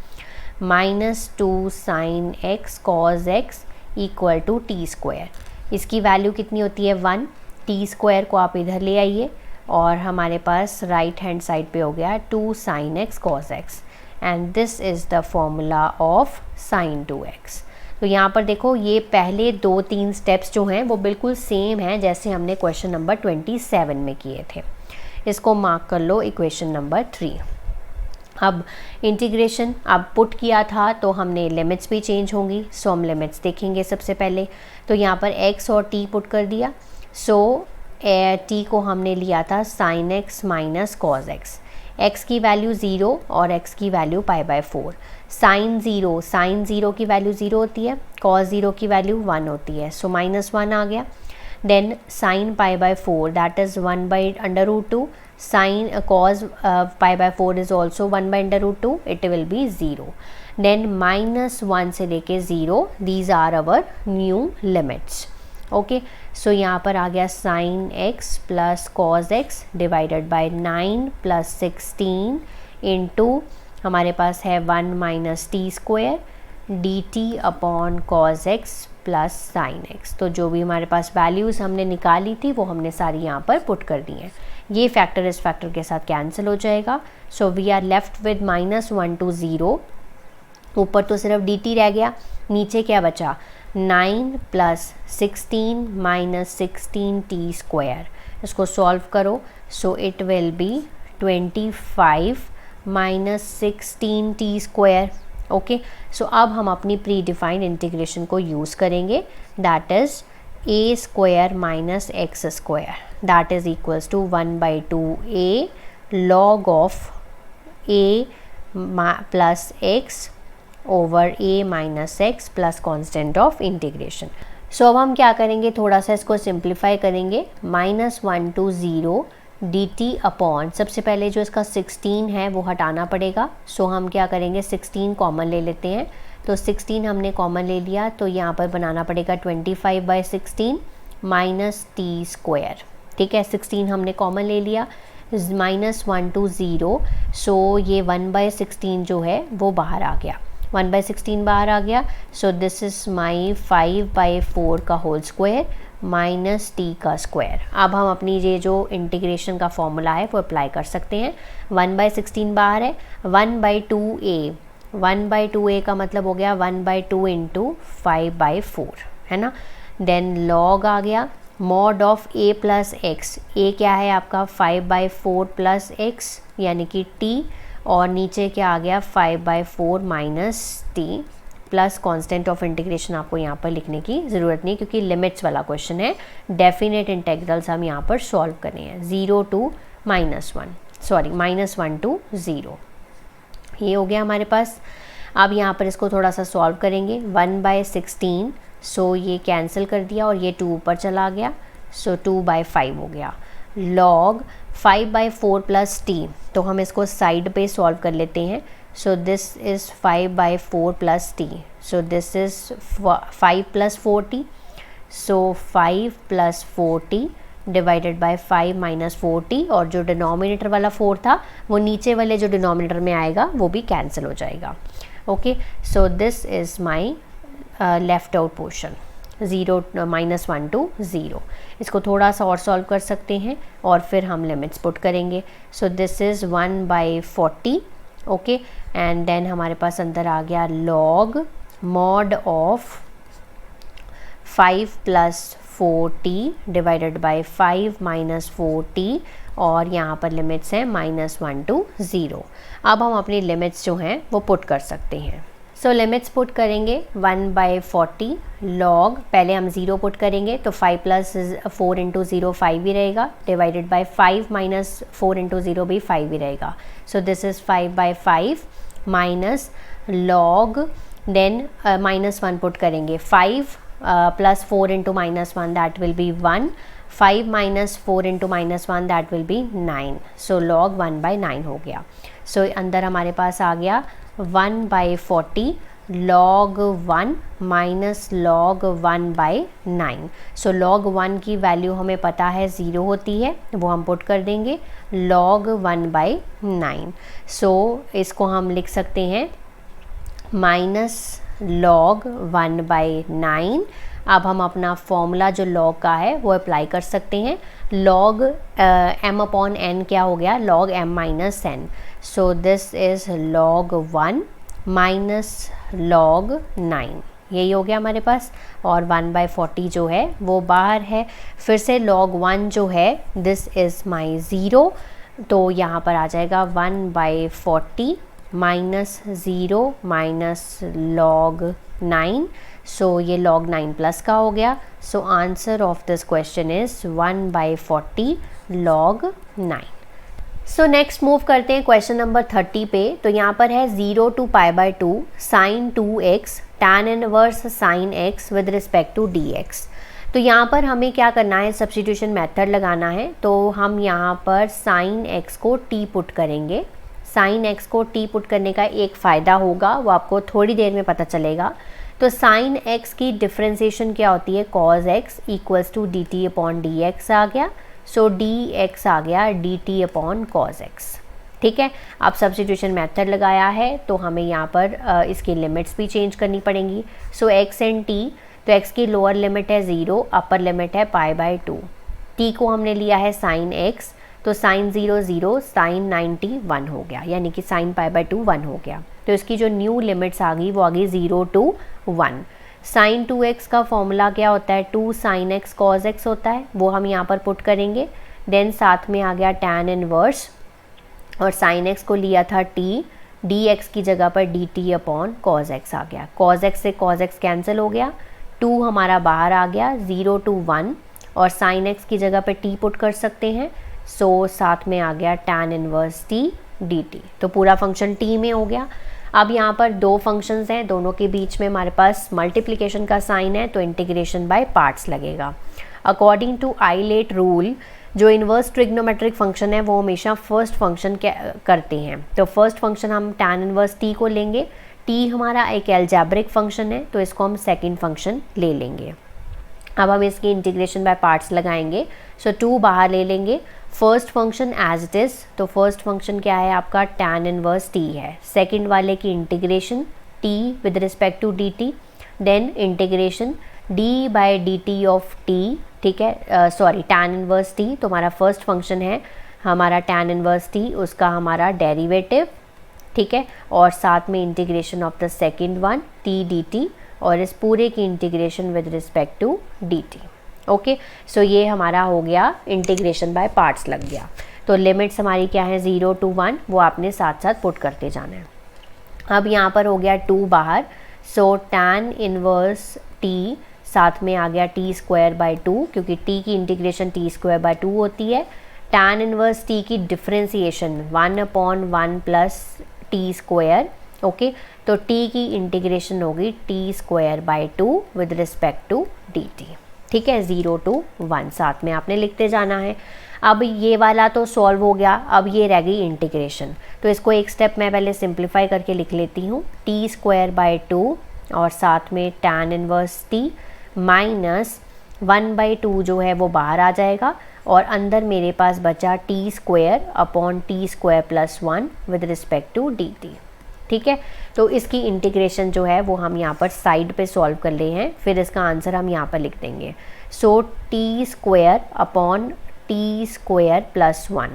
-2 sine x cos x equal to t square. इसकी वैल्यू कितनी होती है 1, टी स्क्वायर को आप इधर ले आइए और हमारे पास राइट हैंड साइड पे हो गया 2 sine x cos x, and this is the formula of sine 2x। तो यहाँ पर देखो ये पहले 2-3 स्टेप्स जो हैं वो बिल्कुल सेम हैं जैसे हमने क्वेश्चन नंबर 27 में किए थे। इसको मार्क कर लो इक्वेशन नंबर 3। अब इंटीग्रेशन अब पुट किया था तो हमने लिमिट्स भी चेंज होंगी, सो हम लिमिट्स देखेंगे सबसे पहले। तो यहाँ पर x और t पुट कर दिया। सो t को हमने लिया था sine x minus cos x, x की वैल्यू 0 और x की वैल्यू पाई बाय 4। साइन 0 की वैल्यू 0 होती है, कॉस 0 की वैल्यू 1 होती है, सो -1 आ गया। Then sine pi by 4 that is 1 by under root 2, sine cos pi by 4 is also 1 by under root 2, it will be 0। Then -1 से लेके 0, these are our new limits. Okay, so यहाँ पर आ गया sine x plus cos x divided by 9 plus 16 into हमारे पास है 1 minus t square d t upon cos x plus sine x. तो जो भी हमारे पास वैल्यूज़ हमने निकाली थी वो हमने सारी यहाँ पर पुट कर दी हैं। ये फैक्टर इस फैक्टर के साथ कैंसिल हो जाएगा। So we are left with -1 to 0। ऊपर तो सिर्फ डी टी रह गया, नीचे क्या बचा, 9 प्लस 16 माइनस 16 टी स्क्वायर। इसको सॉल्व करो, so it will be 25 minus 16 t square. Okay, so अब हम अपनी प्री डिफाइंड इंटीग्रेशन को यूज़ करेंगे, that is a square minus x square that is equals to 1/2a log of a plus x over a minus x plus constant of integration. So अब हम क्या करेंगे, थोड़ा सा इसको सिंप्लीफाई करेंगे, -1 to 0 डी टी अपॉन, सबसे पहले जो इसका 16 है वो हटाना पड़ेगा। सो हम क्या करेंगे, 16 कॉमन ले लेते हैं। तो 16 हमने कॉमन ले लिया तो यहाँ पर बनाना पड़ेगा 25/16 माइनस टी स्क्वायर। ठीक है, 16 हमने कॉमन ले लिया, -1 to 0, सो ये 1/16 जो है वो बाहर आ गया, 1/16 बाहर आ गया। सो दिस इज़ माई 5/4 का होल स्क्वायर माइनस टी का स्क्वायर। अब हम अपनी ये जो इंटीग्रेशन का फॉर्मूला है वो अप्लाई कर सकते हैं। 1/16 बाहर है, 1/2a का मतलब हो गया 1/2 इंटू 5/4 है ना। देन लॉग आ गया mod of a plus x, a क्या है आपका 5/4 प्लस एक्स यानी कि t, और नीचे क्या आ गया 5/4 minus T plus constant of integration. आपको यहाँ पर लिखने की ज़रूरत नहीं क्योंकि लिमिट्स वाला क्वेश्चन है, डेफिनेट इंटेग्रल्स हम यहाँ पर सॉल्व करने हैं, -1 to 0। ये हो गया हमारे पास। अब यहाँ पर इसको थोड़ा सा सॉल्व करेंगे, 1/16, सो ये कैंसिल कर दिया और ये 2 ऊपर चला गया, सो 2/5 हो गया, लॉग 5/4 प्लस टी। तो हम इसको साइड पे सॉल्व कर लेते हैं। So this is 5/4 plus t. So this is 5 plus 4t. So 5 plus 4t divided by 5 minus 4t, और जो डिनोमिनेटर वाला 4 था वो नीचे वाले जो डिनोमिनेटर में आएगा वो भी कैंसिल हो जाएगा। Okay, so this is my left out portion, -1 to 0। इसको थोड़ा सा और सॉल्व कर सकते हैं और फिर हम लिमिट्स पुट करेंगे। So this is 1/40 okay, and then हमारे पास अंदर आ गया log mod of 5 + 4t divided by 5 - 4t, और यहाँ पर लिमिट्स हैं -1 to 0। अब हम अपनी लिमिट्स जो हैं वो पुट कर सकते हैं। सो लिमिट्स पुट करेंगे 1/40 log, पहले हम 0 पुट करेंगे तो 5 + 4 × 0 5 ही रहेगा, डिवाइडेड बाय 5 - 4 × 0 भी 5 ही रहेगा। So this is 5/5 minus log, then -1 put करेंगे, 5 + 4 × -1 that will be 1, 5 - 4 × -1 that will be 9। So log 1/9 हो गया। सो अंदर हमारे पास आ गया 1/40 log 1 माइनस log 1/9। सो log 1 की वैल्यू हमें पता है 0 होती है, वो हम पुट कर देंगे log 1/9। सो इसको हम लिख सकते हैं माइनस log 1/9। अब हम अपना फॉर्मूला जो log का है वो अप्लाई कर सकते हैं। log m/n क्या हो गया, log m - n। So this is log 1 minus log 9, यही हो गया हमारे पास, और 1/40 जो है वो बाहर है। फिर से log 1 जो है दिस इज़ माई 0, तो यहाँ पर आ जाएगा 1/40 माइनस 0 माइनस log 9। सो ये log 9 प्लस का हो गया। So answer of this question is 1/40 log 9। So next move करते हैं क्वेश्चन नंबर 30 पे। तो यहाँ पर है 0 to π/2 sin 2x tan inverse sin x with respect to dx। तो यहाँ पर हमें क्या करना है, सब्स्टिट्यूशन मेथड लगाना है। तो हम यहाँ पर sin x को t पुट करेंगे। sin x को t पुट करने का एक फ़ायदा होगा, वो आपको थोड़ी देर में पता चलेगा। तो sin x की डिफ्रेंसिएशन क्या होती है, cos x = dt/dx आ गया। सो dx आ गया dt/cos x। ठीक है, अब सब्स्टिट्यूशन मेथड लगाया है तो हमें यहाँ पर इसकी लिमिट्स भी चेंज करनी पड़ेंगी। सो x एंड t, तो x की लोअर लिमिट है 0, अपर लिमिट है π/2। t को हमने लिया है sin x, तो sin 0 0, sin 90 1 हो गया, यानी कि sin π/2 1 हो गया। तो इसकी जो न्यू लिमिट्स आ गई वो आ गई 0 to 1। sin 2x का फॉर्मूला क्या होता है, 2 sin x cos x होता है, वो हम यहाँ पर पुट करेंगे। देन साथ में आ गया tan इनवर्स, और sin x को लिया था t, dx की जगह पर dt/cos x आ गया। cos x से cos x कैंसिल हो गया, 2 हमारा बाहर आ गया, 0 to 1, और sin x की जगह पर t पुट कर सकते हैं। सो साथ में आ गया tan इनवर्स t dt। तो पूरा फंक्शन t में हो गया। अब यहाँ पर दो फंक्शंस हैं, दोनों के बीच में हमारे पास मल्टीप्लिकेशन का साइन है, तो इंटीग्रेशन बाय पार्ट्स लगेगा। अकॉर्डिंग टू आइलेट रूल, जो इन्वर्स ट्रिग्नोमेट्रिक फंक्शन है वो हमेशा फर्स्ट फंक्शन करते हैं। तो फर्स्ट फंक्शन हम tan इनवर्स t को लेंगे। t हमारा एक एल्जेब्रिक फंक्शन है, तो इसको हम सेकेंड फंक्शन ले लेंगे। अब हम इसकी इंटीग्रेशन बाय पार्ट्स लगाएंगे। सो 2 बाहर ले लेंगे, first function as it is. तो फर्स्ट फंक्शन क्या है आपका, tan इनवर्स t है। सेकंड वाले की integration t with respect to dt, then integration d/dt of t। ठीक है, सॉरी tan इनवर्स t, तो हमारा फर्स्ट फंक्शन है हमारा tan इनवर्स t, उसका हमारा डेरिवेटिव। ठीक है, और साथ में integration of the second one t dt, और इस पूरे की integration with respect to dt। Okay, so ये हमारा हो गया इंटीग्रेशन बाय पार्ट्स लग गया। तो लिमिट्स हमारी क्या है, 0 to 1, वो आपने साथ साथ पुट करते जाना है। अब यहाँ पर हो गया 2 बाहर, सो tan इनवर्स t साथ में आ गया t²/2, क्योंकि t की इंटीग्रेशन t²/2 होती है। tan इनवर्स t की डिफ्रेंसिएशन 1/1 प्लस t²। ओके, तो t की इंटीग्रेशन होगी t²/2 with respect to dt। ठीक है, 0 to 1 साथ में आपने लिखते जाना है। अब ये वाला तो सॉल्व हो गया, अब ये रह गई इंटीग्रेशन। तो इसको एक स्टेप मैं पहले सिंप्लीफाई करके लिख लेती हूँ, t²/2 और साथ में tan इनवर्स t माइनस 1/2 जो है वो बाहर आ जाएगा, और अंदर मेरे पास बचा t²/t² + 1 with respect to dt। ठीक है, तो इसकी इंटीग्रेशन जो है वो हम यहाँ पर साइड पे सॉल्व कर रहे हैं, फिर इसका आंसर हम यहाँ पर लिख देंगे। सो t² + 1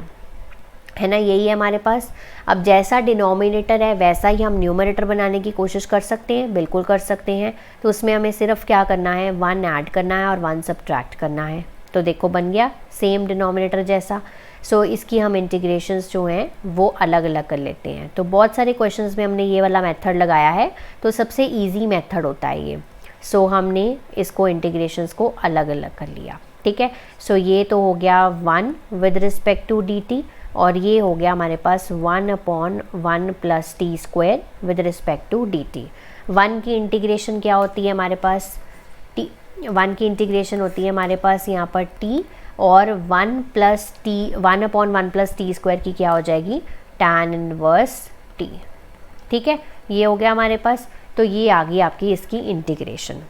है ना, यही है हमारे पास। अब जैसा डिनोमिनेटर है वैसा ही हम न्यूमरेटर बनाने की कोशिश कर सकते हैं, बिल्कुल कर सकते हैं। तो उसमें हमें सिर्फ क्या करना है, 1 ऐड करना है और 1 सब्ट्रैक्ट करना है। तो देखो बन गया सेम डिनोमिनेटर जैसा। सो इसकी हम इंटीग्रेशंस जो हैं वो अलग अलग कर लेते हैं। तो बहुत सारे क्वेश्चंस में हमने ये वाला मेथड लगाया है, तो सबसे ईजी मेथड होता है ये। सो हमने इसको इंटीग्रेशंस को अलग अलग कर लिया, ठीक है। सो ये तो हो गया 1 with respect to d t, और ये हो गया हमारे पास 1/1 plus t square with respect to d t. 1 की इंटीग्रेशन क्या होती है हमारे पास, टी 1 की इंटीग्रेशन होती है हमारे पास यहाँ पर टी, और 1 plus T 1/1 plus t square की क्या हो जाएगी, tan इनवर्स टी, ठीक है। ये हो गया हमारे पास। तो ये आ गई आपकी इसकी इंटीग्रेशन।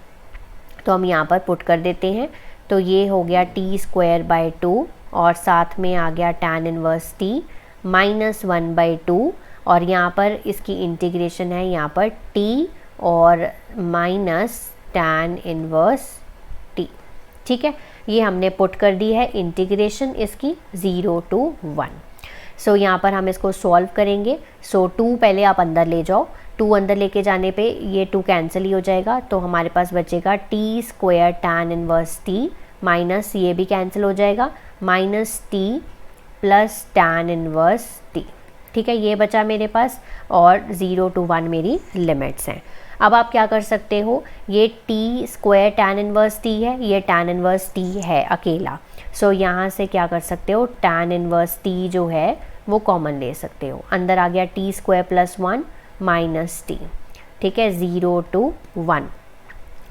तो हम यहाँ पर पुट कर देते हैं। तो ये हो गया टी स्क्वायर बाई 2 और साथ में आ गया tan इनवर्स टी माइनस 1/2, और यहाँ पर इसकी इंटीग्रेशन है यहाँ पर t और माइनस tan इनवर्स t, ठीक है। ये हमने पुट कर दी है इंटीग्रेशन इसकी 0 to 1। सो यहाँ पर हम इसको सॉल्व करेंगे। सो 2 पहले आप अंदर ले जाओ, 2 अंदर लेके जाने पे ये 2 कैंसिल ही हो जाएगा। तो हमारे पास बचेगा T square tan inverse T minus ये भी कैंसिल हो जाएगा, minus T plus tan inverse T, ठीक है। ये बचा मेरे पास, और 0 to 1 मेरी लिमिट्स हैं। अब आप क्या कर सकते हो, ये T square tan inverse T है, ये tan इनवर्स टी है अकेला। सो यहाँ से क्या कर सकते हो, tan इनवर्स टी जो है वो कॉमन ले सकते हो। अंदर आ गया T square plus 1 minus T, ठीक है, 0 to 1।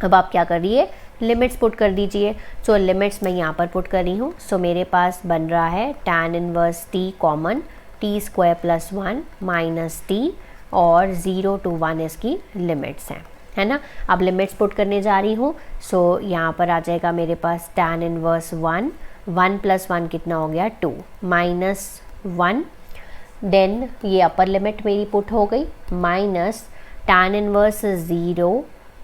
अब आप क्या करिए, लिमिट्स पुट कर दीजिए। सो लिमिट्स मैं यहाँ पर पुट कर रही हूँ। सो मेरे पास बन रहा है tan inverse T common, T square plus 1 minus T, और 0 to 1 इसकी लिमिट्स हैं, है ना। अब लिमिट्स पुट करने जा रही हूँ। सो यहाँ पर आ जाएगा मेरे पास tan इनवर्स 1 प्लस 1 कितना हो गया 2 माइनस 1, देन ये अपर लिमिट मेरी पुट हो गई, minus tan inverse 0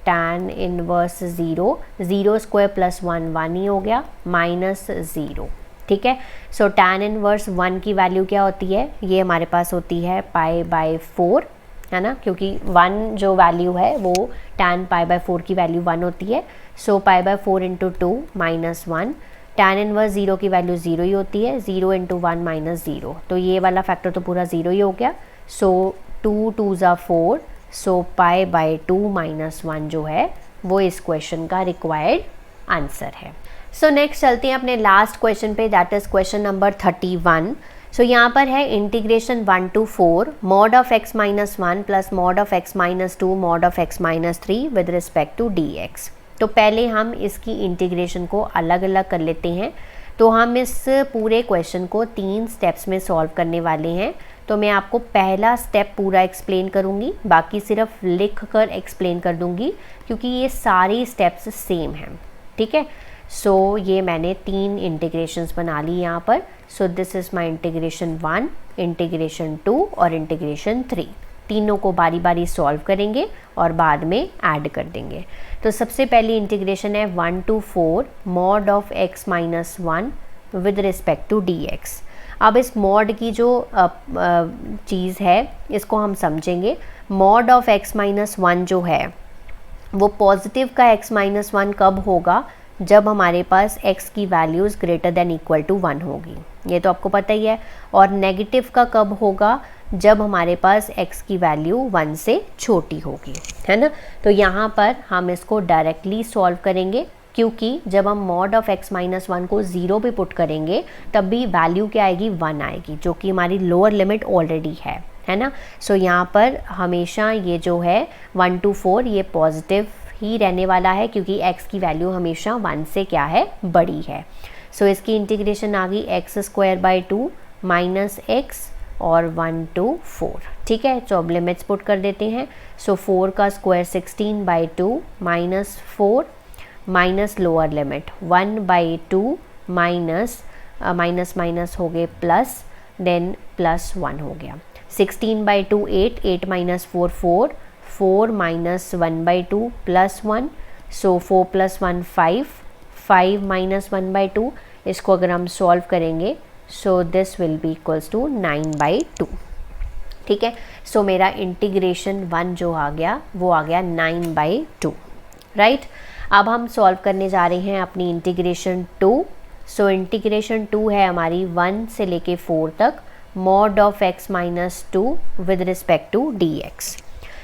tan inverse 0 square plus 1 ही हो गया, माइनस 0, ठीक है। सो tan इनवर्स 1 की वैल्यू क्या होती है, ये हमारे पास होती है π/4, है ना, क्योंकि 1 जो वैल्यू है वो tan π/4 की वैल्यू 1 होती है। सो π/4 इंटू 2 माइनस 1, tan इनवर्स 0 की वैल्यू 0 ही होती है, 0 इंटू 1 माइनस 0, तो ये वाला फैक्टर तो पूरा 0 ही हो गया। सो 2 2s are 4, सो π/2 माइनस 1 जो है वो इस क्वेश्चन का रिक्वायर्ड आंसर है। सो नेक्स्ट चलते हैं अपने लास्ट क्वेश्चन पे, that is question number 31। So यहाँ पर है integration 1 to 4 mod of x minus 1 plus mod of x minus 2 mod of x minus 3 with respect to dx। तो पहले हम इसकी इंटीग्रेशन को अलग अलग कर लेते हैं। तो हम इस पूरे क्वेश्चन को 3 स्टेप्स में सॉल्व करने वाले हैं। तो मैं आपको पहला स्टेप पूरा एक्सप्लेन करूँगी, बाकी सिर्फ लिख कर एक्सप्लेन कर दूँगी, क्योंकि ये सारी स्टेप्स सेम हैं, ठीक है। सो ये मैंने 3 इंटीग्रेशंस बना ली यहाँ पर। सो this is my integration 1, integration 2 और इंटीग्रेशन 3। तीनों को बारी बारी सॉल्व करेंगे और बाद में ऐड कर देंगे। तो सबसे पहली इंटीग्रेशन है 1 to 4 mod of x minus 1 with respect to dx। अब इस मॉड की जो चीज़ है इसको हम समझेंगे। मॉड ऑफ x माइनस 1 जो है वो पॉजिटिव का x माइनस 1 कब होगा, जब हमारे पास x की values greater than equal to 1 होगी, ये तो आपको पता ही है। और नेगेटिव का कब होगा, जब हमारे पास x की वैल्यू 1 से छोटी होगी, है ना। तो यहाँ पर हम इसको डायरेक्टली सॉल्व करेंगे, क्योंकि जब हम मॉड ऑफ x माइनस 1 को 0 पे पुट करेंगे तब भी वैल्यू क्या आएगी, 1 आएगी, जो कि हमारी लोअर लिमिट ऑलरेडी है ना। सो यहाँ पर हमेशा ये जो है 1 to 4 ये पॉजिटिव ही रहने वाला है, क्योंकि x की वैल्यू हमेशा 1 से क्या है, बड़ी है। सो इसकी इंटीग्रेशन आ गई x² माइनस x और 1 to 4, ठीक है। तो अब लिमिट्स पुट कर देते हैं। सो 4 का square 16/2 minus 4 minus lower limit 1/2 minus minus हो गए प्लस, देन प्लस 1 हो गया। 16/2 8 minus 4 4 minus 1/2 plus 1, so 4 + 1 5 minus 1/2। इसको अगर हम सॉल्व करेंगे so this will be equals to 9/2। ठीक है, सो मेरा इंटीग्रेशन 1 जो आ गया वो आ गया 9/2, राइट। अब हम सॉल्व करने जा रहे हैं अपनी इंटीग्रेशन 2। सो इंटीग्रेशन 2 है हमारी 1 से लेके 4 तक, mod of x minus 2 with respect to dx।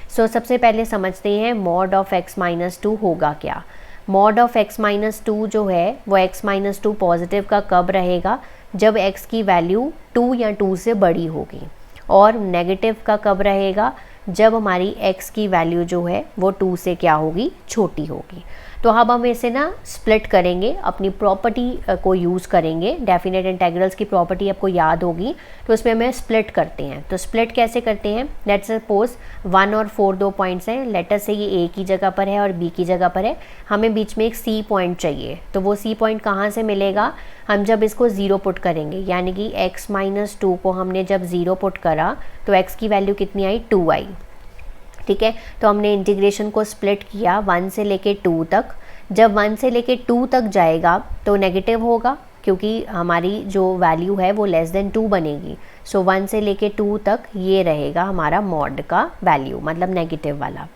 So सबसे पहले समझते हैं मॉड ऑफ x माइनस 2 होगा क्या। मॉड ऑफ x माइनस 2 जो है वो x माइनस 2 पॉजिटिव का कब रहेगा, जब x की वैल्यू 2 या 2 से बड़ी होगी, और नेगेटिव का कब रहेगा, जब हमारी x की वैल्यू जो है वो 2 से क्या होगी, छोटी होगी। तो अब हम इसे ना स्प्लिट करेंगे, अपनी प्रॉपर्टी को यूज़ करेंगे। डेफिनेट इंटेग्रल्स की प्रॉपर्टी आपको याद होगी, तो उसमें हमें स्प्लिट करते हैं। तो स्प्लिट कैसे करते हैं, लेट्स सपोज 1 और 4 दो पॉइंट्स हैं, लेटर से ये a की जगह पर है और b की जगह पर है, हमें बीच में एक c पॉइंट चाहिए। तो वो c पॉइंट कहाँ से मिलेगा, हम जब इसको 0 पुट करेंगे, यानी कि x माइनस 2 को हमने जब 0 पुट करा तो x की वैल्यू कितनी आई, 2 आई। ठीक है, तो हमने इंटीग्रेशन को स्प्लिट किया 1 से लेके 2 तक। जब 1 से लेके 2 तक जाएगा तो नेगेटिव होगा, क्योंकि हमारी जो वैल्यू है वो लेस देन 2 बनेगी। सो 1 से लेके 2 तक ये रहेगा हमारा मॉड का वैल्यू, मतलब नेगेटिव वाला।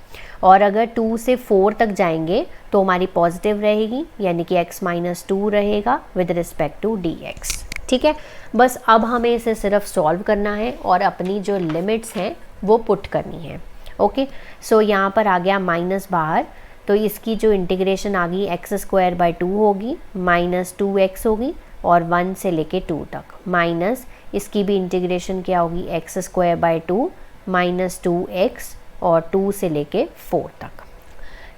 और अगर 2 से 4 तक जाएंगे तो हमारी पॉजिटिव रहेगी, यानी कि x माइनस 2 रहेगा विद रिस्पेक्ट टू dx। ठीक है, बस अब हमें इसे सिर्फ सॉल्व करना है और अपनी जो लिमिट्स हैं वो पुट करनी है। ओके, सो यहाँ पर आ गया माइनस बाहर, तो इसकी जो इंटीग्रेशन आ गई x² 2 होगी, माइनस 2x होगी, और 1 से लेके 2 तक, माइनस इसकी भी इंटीग्रेशन क्या होगी, x² 2 माइनस 2x, और 2 से लेके 4 तक।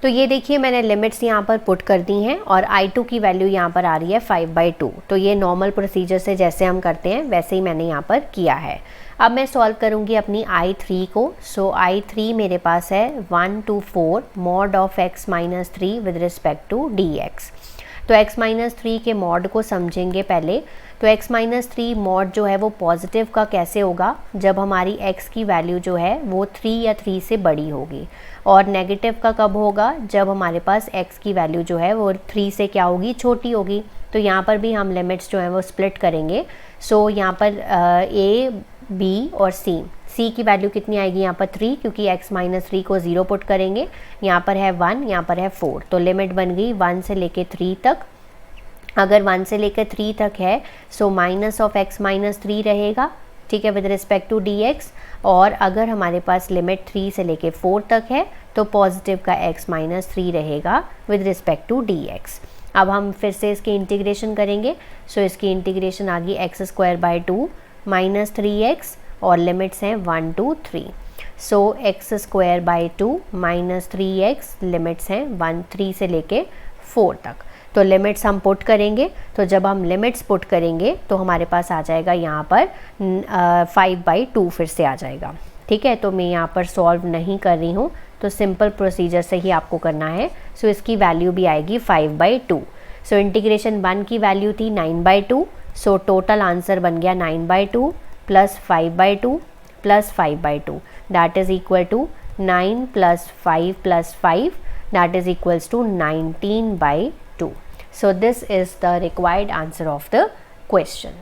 तो ये देखिए मैंने लिमिट्स यहाँ पर पुट कर दी हैं, और I2 की वैल्यू यहाँ पर आ रही है 5/2। तो ये नॉर्मल प्रोसीजर से जैसे हम करते हैं वैसे ही मैंने यहाँ पर किया है। अब मैं सॉल्व करूँगी अपनी I3 को। सो I3 मेरे पास है 1 to 4 mod of x minus 3 with respect to dx। तो x माइनस 3 के मॉड को समझेंगे पहले। तो x माइनस 3 मॉड जो है वो पॉजिटिव का कैसे होगा, जब हमारी x की वैल्यू जो है वो 3 या 3 से बड़ी होगी, और नेगेटिव का कब होगा, जब हमारे पास x की वैल्यू जो है वो 3 से क्या होगी, छोटी होगी। तो यहाँ पर भी हम लिमिट्स जो है वो स्प्लिट करेंगे। सो यहाँ पर a, b और c की वैल्यू कितनी आएगी यहाँ पर 3, क्योंकि x माइनस 3 को 0 पुट करेंगे। यहाँ पर है 1, यहाँ पर है 4, तो लिमिट बन गई 1 से लेके 3 तक। अगर 1 से लेकर 3 तक है so minus of x minus 3 रहेगा, ठीक है, विद रिस्पेक्ट टू dx। और अगर हमारे पास लिमिट 3 से लेके 4 तक है तो पॉजिटिव का x माइनस 3 रहेगा विद रिस्पेक्ट टू dx। अब हम फिर से इसकी इंटीग्रेशन करेंगे। सो इसकी इंटीग्रेशन आ गई x² 2 माइनस 3x, और लिमिट्स हैं 1 to 3। So x² 2 minus 3x, limits हैं 3 से लेके 4 तक। तो लिमिट्स हम पुट करेंगे, तो जब हम लिमिट्स पुट करेंगे तो हमारे पास आ जाएगा यहाँ पर 5/2 फिर से आ जाएगा। ठीक है, तो मैं यहाँ पर सॉल्व नहीं कर रही हूँ, तो सिंपल प्रोसीजर से ही आपको करना है। सो इसकी वैल्यू भी आएगी 5/2। सो इंटीग्रेशन 1 की वैल्यू थी 9/2, सो टोटल आंसर बन गया 9/2 plus 5/2 plus 5/2, that is equal to 9 plus 5 plus 5, that is equals to 19/2। So this is the required answer of the question.